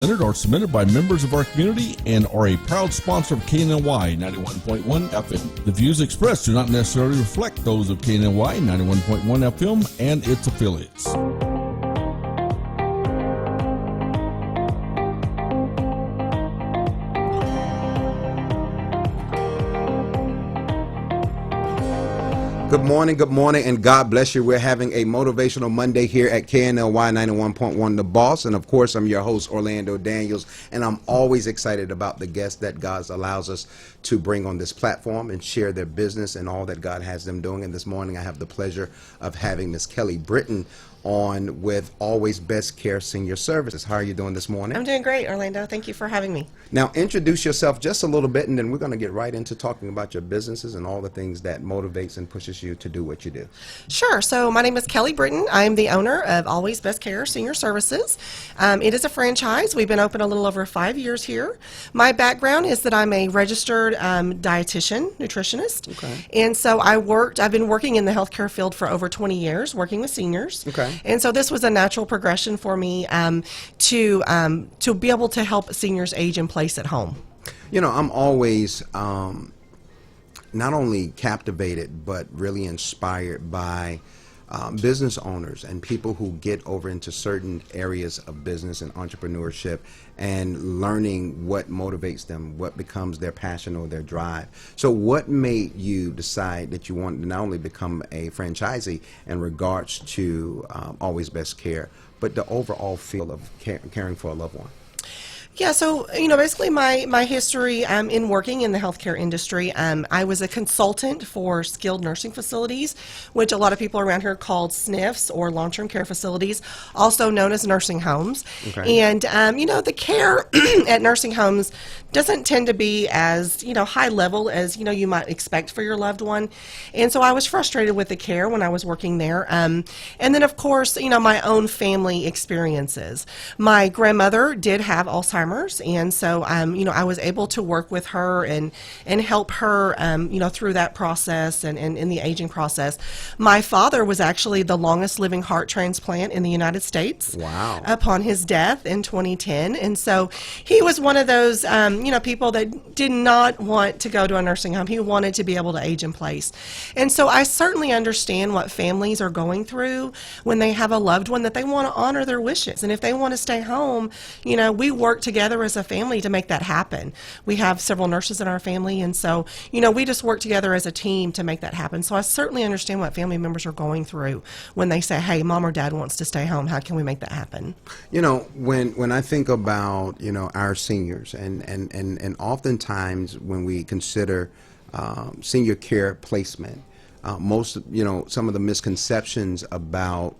Presented or submitted by members of our community and are a proud sponsor of KNLY 91.1 FM. The views expressed do not necessarily reflect those of KNLY 91.1 FM and its affiliates. Good morning, and God bless you. We're having a motivational Monday here at KNLY 91.1 The Boss, and of course, I'm your host, Orlando Daniels, and I'm always excited about the guests that God allows us to bring on this platform and share their business and all that God has them doing. And this morning, I have the pleasure of having Miss Kelly Britton on with Always Best Care Senior Services. How are you doing this morning? I'm doing great, Orlando. Thank you for having me. Now, introduce yourself just a little bit, and then we're going to get right into talking about your businesses and all the things that motivates and pushes you to do what you do. Sure. So my name is Kelly Britton. I'm the owner of Always Best Care Senior Services. It is a franchise. We've been open a little over 5 years here. My background is that I'm a registered dietitian, nutritionist. Okay. And so I've been working in the healthcare field for over 20 years, working with seniors. Okay. And so this was a natural progression for me to be able to help seniors age in place at home. You know, I'm always not only captivated, but really inspired by business owners and people who get over into certain areas of business and entrepreneurship and learning what motivates them, what becomes their passion or their drive. So what made you decide that you wanted to not only become a franchisee in regards to Always Best Care, but the overall feel of caring for a loved one? Yeah, so, basically my history in working in the healthcare industry, I was a consultant for skilled nursing facilities, which a lot of people around here called SNFs or long-term care facilities, also known as nursing homes. Okay. And, the care at nursing homes doesn't tend to be as, high level as, you might expect for your loved one. And so I was frustrated with the care when I was working there. And then, of course, my own family experiences. My grandmother did have Alzheimer's. And so, I was able to work with her and help her, through that process and in the aging process. My father was actually the longest living heart transplant in the United States. Wow. Upon his death in 2010. And so he was one of those, people that did not want to go to a nursing home. He wanted to be able to age in place. And so I certainly understand what families are going through when they have a loved one that they want to honor their wishes. And if they want to stay home, we work together as a family to make that happen. We have several nurses in our family, and so, we just work together as a team to make that happen. So I certainly understand what family members are going through when they say, hey, mom or dad wants to stay home. How can we make that happen? When I think about, our seniors and oftentimes when we consider senior care placement, some of the misconceptions about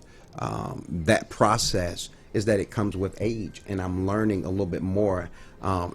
that process is that it comes with age, and I'm learning a little bit more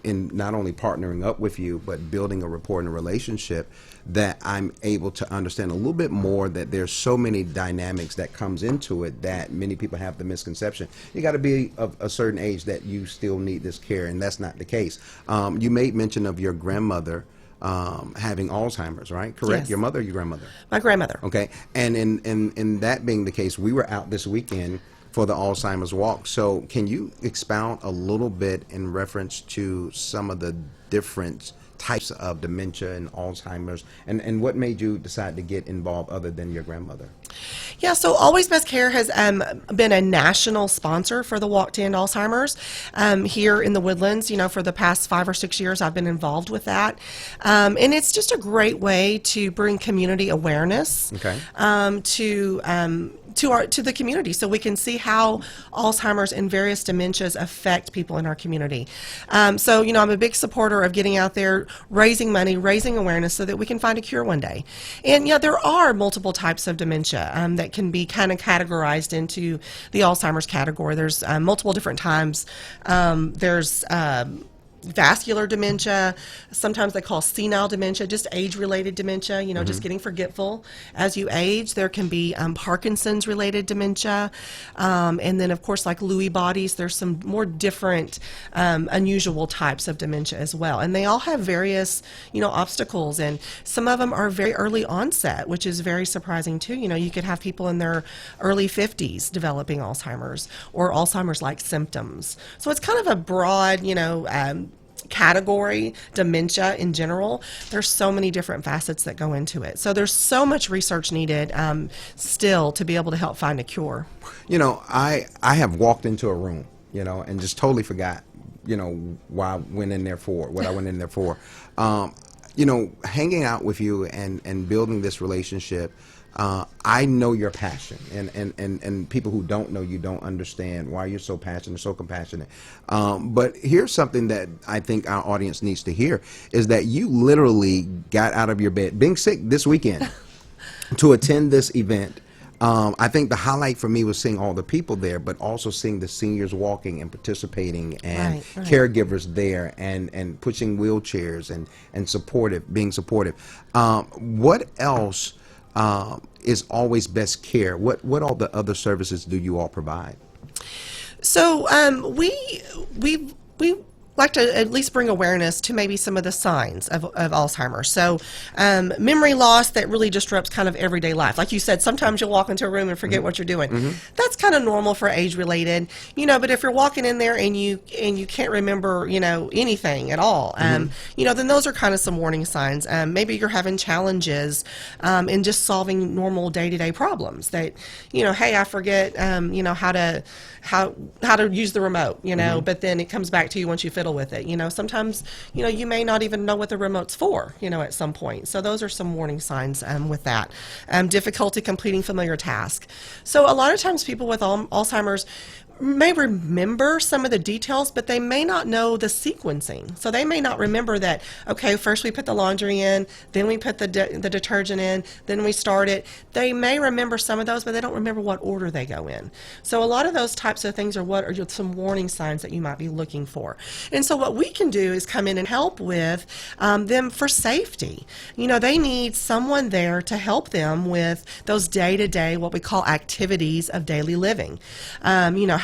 in not only partnering up with you, but building a rapport and a relationship, that I'm able to understand a little bit more that there's so many dynamics that comes into it that many people have the misconception. You got to be of a certain age that you still need this care, and that's not the case. You made mention of your grandmother having Alzheimer's, right? Correct? Yes. Your mother or your grandmother? My grandmother. Okay. And in that being the case, we were out this weekend for the Alzheimer's walk. So can you expound a little bit in reference to some of the different types of dementia and Alzheimer's, and what made you decide to get involved other than your grandmother? Yeah, so Always Best Care has been a national sponsor for the Walk to End Alzheimer's here in the Woodlands. For the past 5 or 6 years, I've been involved with that. And it's just a great way to bring community awareness Okay. To the community, so we can see how Alzheimer's and various dementias affect people in our community. So, I'm a big supporter of getting out there, raising money, raising awareness so that we can find a cure one day. And there are multiple types of dementia that can be kind of categorized into the Alzheimer's category. There's multiple different times. There's vascular dementia. Sometimes they call senile dementia, just age-related dementia, just getting forgetful as you age. There can be Parkinson's-related dementia. And then, of course, like Lewy bodies, there's some more different unusual types of dementia as well. And they all have various, obstacles. And some of them are very early onset, which is very surprising, too. You could have people in their early 50s developing Alzheimer's or Alzheimer's-like symptoms. So it's kind of a broad, category, dementia in general. There's so many different facets that go into it. So there's so much research needed still to be able to help find a cure. I have walked into a room, and just totally forgot, why I went in there for, what I went in there for. Hanging out with you and building this relationship, I know your passion, and people who don't know you don't understand why you're so passionate, so compassionate. But here's something that I think our audience needs to hear, is that you literally got out of your bed, being sick this weekend, to attend this event. I think the highlight for me was seeing all the people there, but also seeing the seniors walking and participating, and Right. caregivers there, and pushing wheelchairs and being supportive. What else is always best care? What all the other services do you all provide? So we like to at least bring awareness to maybe some of the signs of Alzheimer's. So memory loss that really disrupts kind of everyday life. Like you said, sometimes you'll walk into a room and forget what you're doing. That's kind of normal for age related, but if you're walking in there and you can't remember, anything at all, then those are kind of some warning signs. Maybe you're having challenges in just solving normal day-to-day problems that, hey, I forget, how to use the remote, but then it comes back to you once you fiddle with it. Sometimes, you may not even know what the remote's for, at some point. So those are some warning signs with that. Difficulty completing familiar tasks. So a lot of times people with Alzheimer's may remember some of the details, but they may not know the sequencing. So they may not remember that, okay, first we put the laundry in, then we put the detergent in, then we start it. They may remember some of those, but they don't remember what order they go in. So a lot of those types of things are some warning signs that you might be looking for. And so what we can do is come in and help with them for safety. They need someone there to help them with those day-to-day, what we call activities of daily living.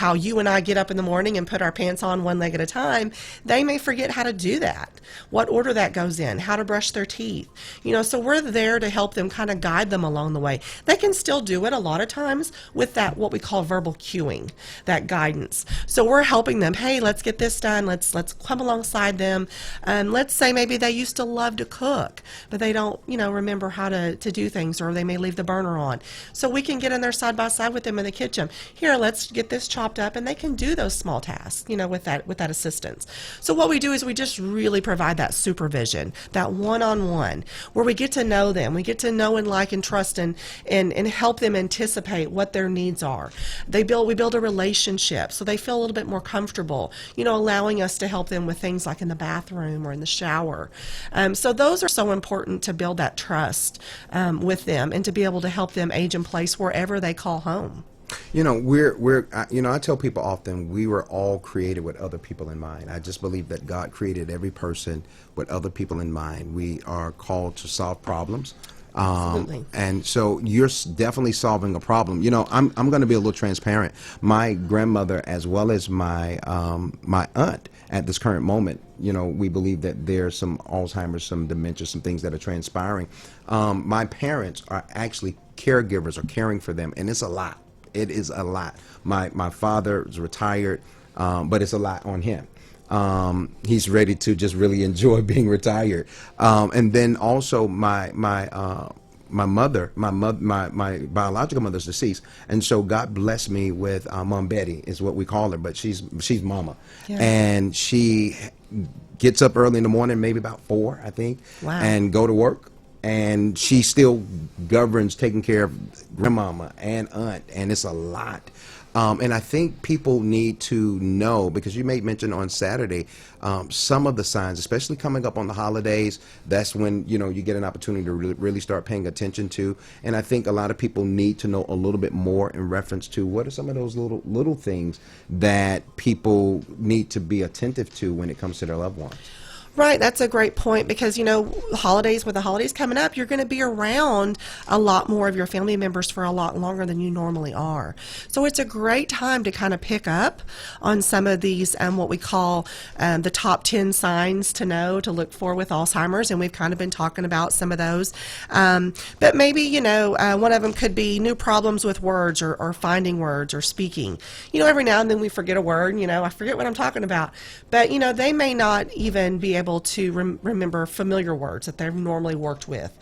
How you and I get up in the morning and put our pants on one leg at a time, they may forget how to do that, what order that goes in, how to brush their teeth. So we're there to help them, kind of guide them along the way. They can still do it a lot of times with that, what we call verbal cueing, that guidance. So we're helping them, hey, let's get this done, let's come alongside them. Let's say maybe they used to love to cook, but they don't, remember how to do things, or they may leave the burner on. So we can get in there side by side with them in the kitchen. Here, let's get this chopped up, and they can do those small tasks, with that assistance. So what we do is we just really provide that supervision, that one-on-one, where we get to know them. We get to know and like and trust and help them anticipate what their needs are. We build a relationship so they feel a little bit more comfortable, allowing us to help them with things like in the bathroom or in the shower. So those are so important to build that trust with them, and to be able to help them age in place wherever they call home. I tell people often, we were all created with other people in mind. I just believe that God created every person with other people in mind. We are called to solve problems. Absolutely. And so you're definitely solving a problem. I'm going to be a little transparent. My grandmother, as well as my aunt, at this current moment, we believe that there's some Alzheimer's, some dementia, some things that are transpiring. My parents are actually caregivers, or caring for them, and it's a lot. It is a lot. My father is retired, but it's a lot on him. He's ready to just really enjoy being retired. And then also my mother, my biological mother's deceased, and so God blessed me with Mom Betty, is what we call her, but she's Mama, Yeah. and she gets up early in the morning, maybe about 4, I think, Wow. and go to work. And she still governs taking care of grandmama and aunt, and it's a lot. And I think people need to know, because you made mention on Saturday, some of the signs, especially coming up on the holidays, that's when, you get an opportunity to really start paying attention to. And I think a lot of people need to know a little bit more in reference to what are some of those little things that people need to be attentive to when it comes to their loved ones. Right, that's a great point because, with the holidays coming up, you're going to be around a lot more of your family members for a lot longer than you normally are. So it's a great time to kind of pick up on some of these, what we call the top 10 signs to know, to look for with Alzheimer's, and we've kind of been talking about some of those. But maybe, one of them could be new problems with words or finding words or speaking. Every now and then we forget a word, I forget what I'm talking about. But, they may not even be able to remember familiar words that they've normally worked with.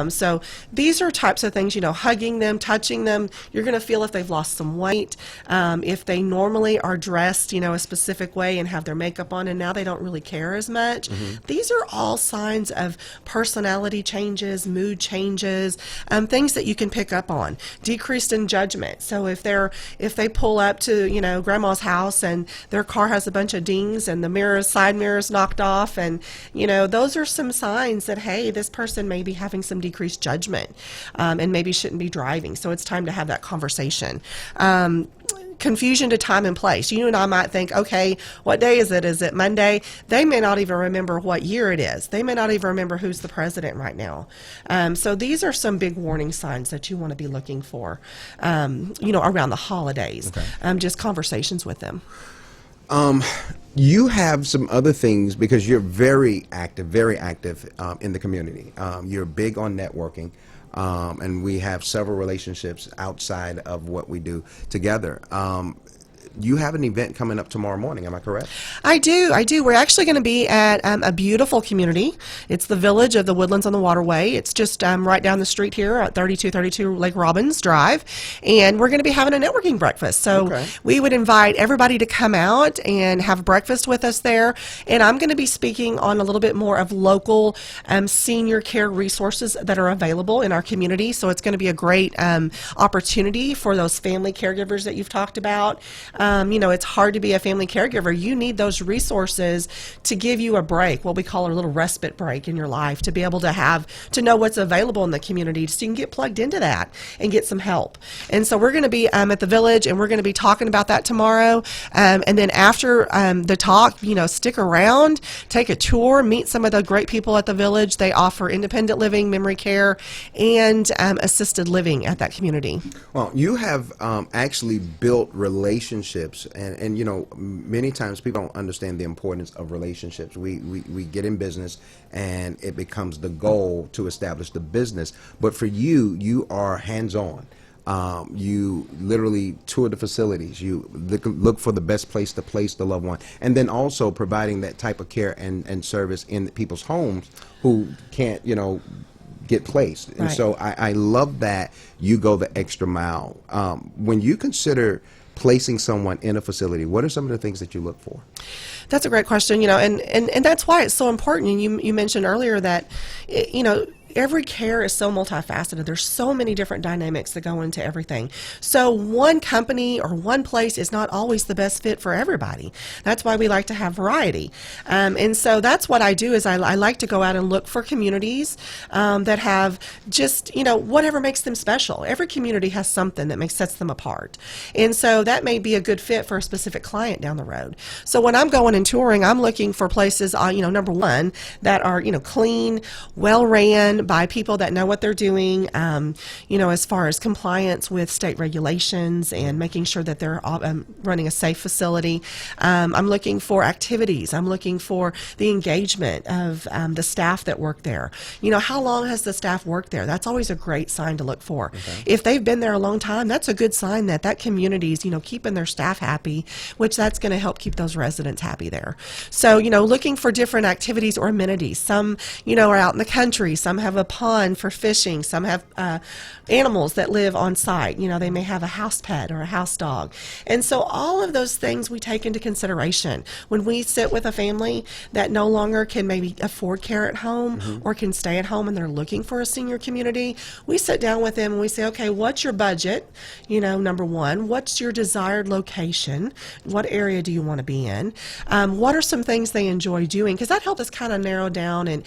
So these are types of things, hugging them, touching them. You're going to feel if they've lost some weight, if they normally are dressed, a specific way and have their makeup on and now they don't really care as much. These are all signs of personality changes, mood changes, things that you can pick up on. Decreased in judgment. So if they pull up to, grandma's house and their car has a bunch of dings and the side mirrors knocked off, and those are some signs that, hey, this person may be having some decreased judgment and maybe shouldn't be driving. So it's time to have that conversation. Confusion to time and place. You and I might think, okay, what day is it? Is it Monday? They may not even remember what year it is. They may not even remember who's the president right now. So these are some big warning signs that you want to be looking for, around the holidays. Okay. Just conversations with them. You have some other things because you're very active in the community. You're big on networking, and we have several relationships outside of what we do together. You have an event coming up tomorrow morning, am I correct? I do. We're actually going to be at a beautiful community. It's the Village of the Woodlands on the Waterway. It's just right down the street here at 3232 Lake Robbins Drive, and we're going to be having a networking breakfast. So we would invite everybody to come out and have breakfast with us there, and I'm going to be speaking on a little bit more of local senior care resources that are available in our community. So it's going to be a great opportunity for those family caregivers that you've talked about. It's hard to be a family caregiver. You need those resources to give you a break, what we call a little respite break in your life, to be able to know what's available in the community so you can get plugged into that and get some help. And so we're going to be at the Village, and we're going to be talking about that tomorrow. And then after the talk, stick around, take a tour, meet some of the great people at the Village. They offer independent living, memory care, and assisted living at that community. Well, you have actually built relationships, and many times people don't understand the importance of relationships. We get in business and it becomes the goal to establish the business, but for you are hands-on. You literally tour the facilities. You look for the best place to place the loved one, and then also providing that type of care and service in people's homes who can't get placed. And so I love that you go the extra mile. When you consider placing someone in a facility, what are some of the things that you look for? That's a great question, and that's why it's so important. And you mentioned earlier that, every care is so multifaceted. There's so many different dynamics that go into everything. So one company or one place is not always the best fit for everybody. That's why we like to have variety. And so that's what I do is I like to go out and look for communities that have just, whatever makes them special. Every community has something that sets them apart. And so that may be a good fit for a specific client down the road. So when I'm going and touring, I'm looking for places, number one, that are, clean, well-ran, by people that know what they're doing, as far as compliance with state regulations and making sure that they're running a safe facility. I'm looking for activities. I'm looking for the engagement of the staff that work there. How long has the staff worked there? That's always a great sign to look for. Okay. If they've been there a long time, that's a good sign that community is, keeping their staff happy, which that's going to help keep those residents happy there. So, looking for different activities or amenities. Some, are out in the country. Some have have a pond for fishing. Some have animals that live on site. They may have a house pet or a house dog. And so all of those things we take into consideration when we sit with a family that no longer can maybe afford care at home or can stay at home and they're looking for a senior community. We sit down with them and we say, okay, what's your budget? Number one, what's your desired location? What area do you want to be in? What are some things they enjoy doing? Because that helps us kind of narrow down and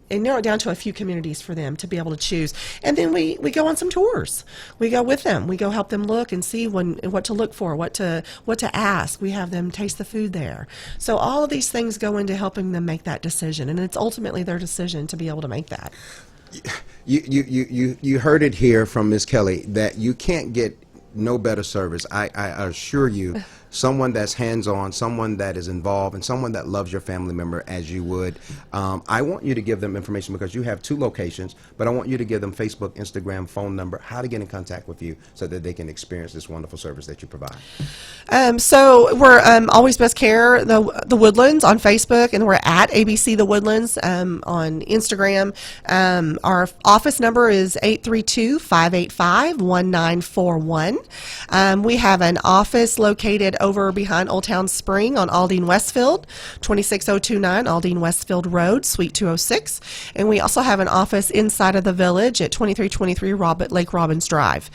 narrow it down to a few communities for them to be able to choose. And then we go on some tours. We go with them. We go help them look and see what to look for, what to ask. We have them taste the food there. So all of these things go into helping them make that decision, and it's ultimately their decision to be able to make that. You heard it here from Ms. Kelly that you can't get no better service. I assure you, someone that's hands-on, someone that is involved, and someone that loves your family member as you would. I want you to give them information because you have 2 locations, but I want you to give them Facebook, Instagram, phone number, how to get in contact with you so that they can experience this wonderful service that you provide. So we're Always Best Care, the Woodlands on Facebook, and we're at ABC The Woodlands on Instagram. Our office number is 832-585-1941. We have an office located over behind Old Town Spring on Aldine Westfield, 26029 Aldine Westfield Road, Suite 206. And we also have an office inside of the village at 2323 Lake Robbins Drive.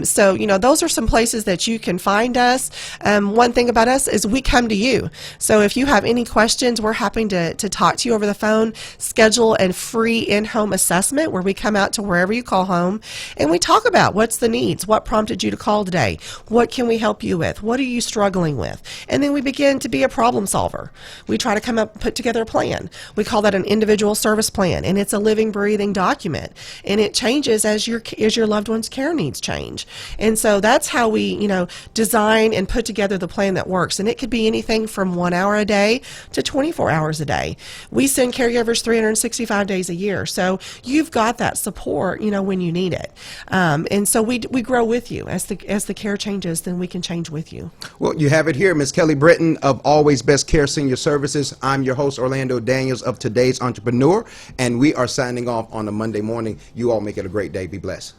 So, those are some places that you can find us. One thing about us is we come to you. So if you have any questions, we're happy to talk to you over the phone, schedule a free in-home assessment where we come out to wherever you call home and we talk about what's the needs, what prompted you to call today, what can we help you with, what are you struggling with, and then we begin to be a problem solver. We try to put together a plan. We call that an individual service plan, and it's a living, breathing document, and it changes as your loved one's care needs change. And so that's how we, design and put together the plan that works, and it could be anything from 1 hour a day to 24 hours a day. We send caregivers 365 days a year, so you've got that support, when you need it. And so we grow with you as the care changes. Then we can change with you. Well, you have it here, Ms. Kelly Britton of Always Best Care Senior Services. I'm your host, Orlando Daniels of Today's Entrepreneur, and we are signing off on a Monday morning. You all make it a great day. Be blessed.